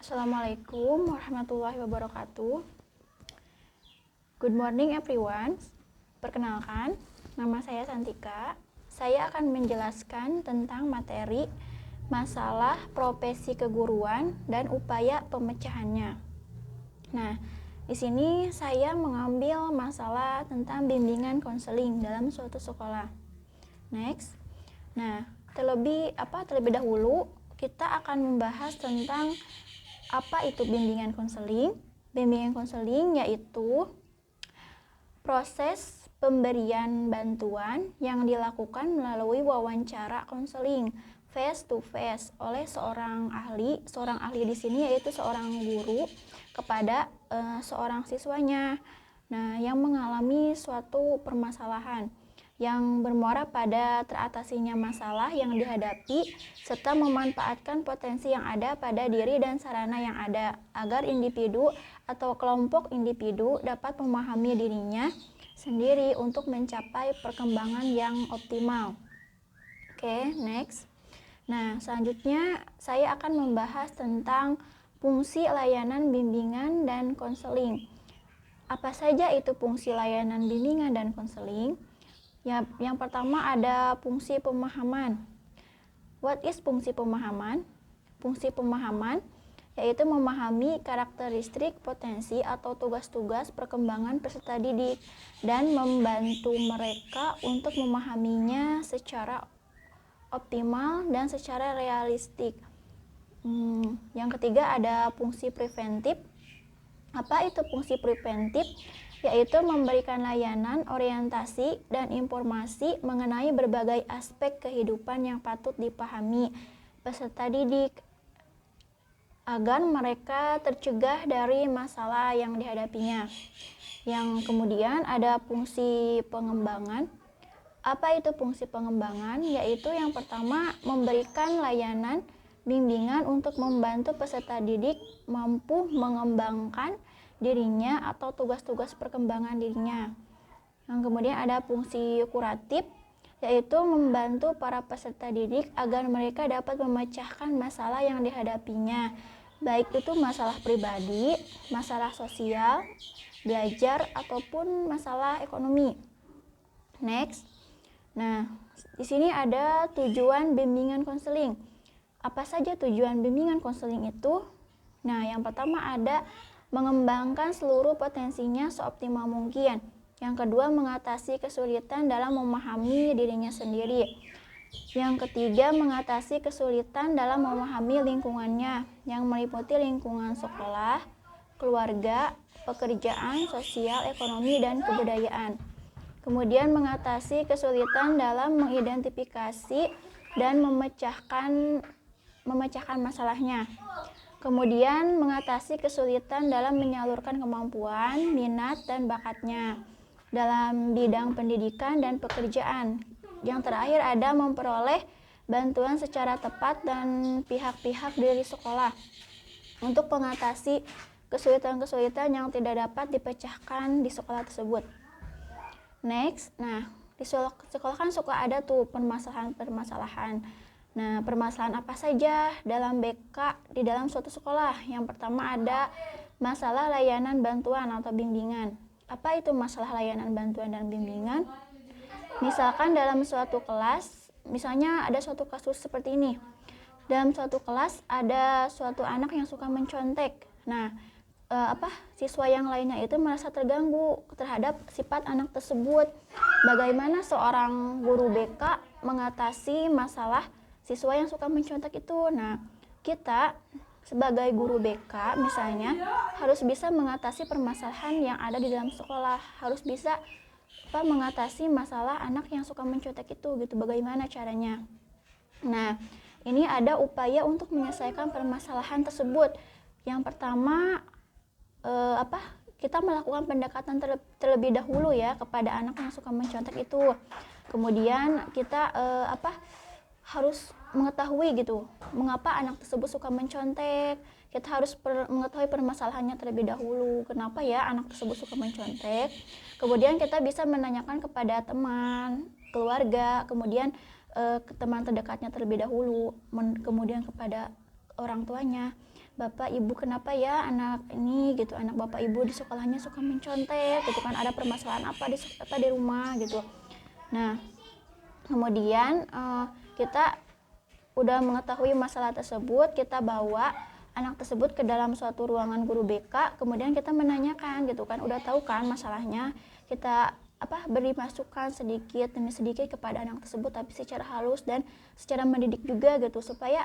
Assalamualaikum warahmatullahi wabarakatuh. Good morning everyone. Perkenalkan, nama saya Santika. Saya akan menjelaskan tentang materi masalah profesi keguruan dan upaya pemecahannya. Nah, di sini saya mengambil masalah tentang bimbingan konseling dalam suatu sekolah. Next. Nah, terlebih dahulu kita akan membahas tentang apa itu bimbingan konseling. Bimbingan konseling yaitu proses pemberian bantuan yang dilakukan melalui wawancara konseling face to face oleh seorang ahli. Seorang ahli di sini yaitu seorang guru kepada seorang siswanya. Nah, yang mengalami suatu permasalahan yang bermuara pada teratasinya masalah yang dihadapi serta memanfaatkan potensi yang ada pada diri dan sarana yang ada agar individu atau kelompok individu dapat memahami dirinya sendiri untuk mencapai perkembangan yang optimal. Oke, next. Nah, selanjutnya saya akan membahas tentang fungsi layanan bimbingan dan konseling. Apa saja itu fungsi layanan bimbingan dan konseling? Ya, yang pertama ada fungsi pemahaman. What is fungsi pemahaman? Fungsi pemahaman yaitu memahami karakteristik, potensi, atau tugas-tugas perkembangan peserta didik dan membantu mereka untuk memahaminya secara optimal dan secara realistik. Yang ketiga ada fungsi preventif. Apa itu fungsi preventif? Yaitu memberikan layanan, orientasi, dan informasi mengenai berbagai aspek kehidupan yang patut dipahami peserta didik agar mereka tercegah dari masalah yang dihadapinya. Yang kemudian ada fungsi pengembangan. Apa itu fungsi pengembangan? Yaitu yang pertama memberikan layanan bimbingan untuk membantu peserta didik mampu mengembangkan dirinya atau tugas-tugas perkembangan dirinya. Yang kemudian ada fungsi kuratif, yaitu membantu para peserta didik agar mereka dapat memecahkan masalah yang dihadapinya, baik itu masalah pribadi, masalah sosial, belajar, ataupun masalah ekonomi. Next. Nah, di sini ada tujuan bimbingan konseling. Apa saja tujuan bimbingan konseling itu? Nah, yang pertama ada mengembangkan seluruh potensinya seoptimal mungkin. Yang kedua, mengatasi kesulitan dalam memahami dirinya sendiri. Yang ketiga, mengatasi kesulitan dalam memahami lingkungannya yang meliputi lingkungan sekolah, keluarga, pekerjaan, sosial, ekonomi, dan kebudayaan. Kemudian mengatasi kesulitan dalam mengidentifikasi dan memecahkan masalahnya. Kemudian mengatasi kesulitan dalam menyalurkan kemampuan, minat, dan bakatnya dalam bidang pendidikan dan pekerjaan. Yang terakhir ada memperoleh bantuan secara tepat dan pihak-pihak dari sekolah untuk mengatasi kesulitan-kesulitan yang tidak dapat dipecahkan di sekolah tersebut. Next, nah di sekolah kan suka ada tuh permasalahan-permasalahan. Nah, permasalahan apa saja dalam BK di dalam suatu sekolah? Yang pertama ada masalah layanan bantuan atau bimbingan. Apa itu masalah layanan bantuan dan bimbingan? Misalkan dalam suatu kelas, misalnya ada suatu kasus seperti ini. Dalam suatu kelas ada suatu anak yang suka mencontek. Nah, siswa yang lainnya itu merasa terganggu terhadap sifat anak tersebut. Bagaimana seorang guru BK mengatasi masalah siswa yang suka mencontek itu? Nah, kita sebagai guru BK misalnya harus bisa mengatasi permasalahan yang ada di dalam sekolah, harus bisa mengatasi masalah anak yang suka mencontek itu gitu. Bagaimana caranya? Nah, ini ada upaya untuk menyelesaikan permasalahan tersebut. Yang pertama kita melakukan pendekatan terlebih dahulu ya kepada anak yang suka mencontek itu. Kemudian kita harus mengetahui gitu mengapa anak tersebut suka mencontek. Kita harus mengetahui permasalahannya terlebih dahulu, kenapa ya anak tersebut suka mencontek. Kemudian kita bisa menanyakan kepada teman, keluarga, kemudian ke teman terdekatnya terlebih dahulu, kemudian kepada orang tuanya. Bapak Ibu, kenapa ya anak ini gitu, anak Bapak Ibu di sekolahnya suka mencontek gitu kan, ada permasalahan apa di rumah gitu. Nah, kemudian kita udah mengetahui masalah tersebut, kita bawa anak tersebut ke dalam suatu ruangan guru BK, kemudian kita menanyakan gitu kan, udah tahu kan masalahnya, kita beri masukan sedikit demi sedikit kepada anak tersebut, tapi secara halus dan secara mendidik juga gitu, supaya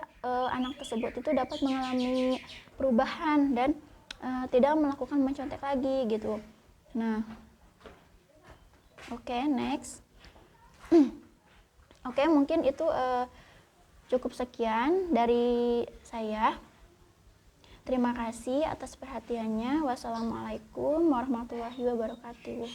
anak tersebut itu dapat mengalami perubahan dan tidak melakukan mencontek lagi gitu. Nah, oke, next. Oke, mungkin itu cukup sekian dari saya. Terima kasih atas perhatiannya. Wassalamualaikum warahmatullahi wabarakatuh.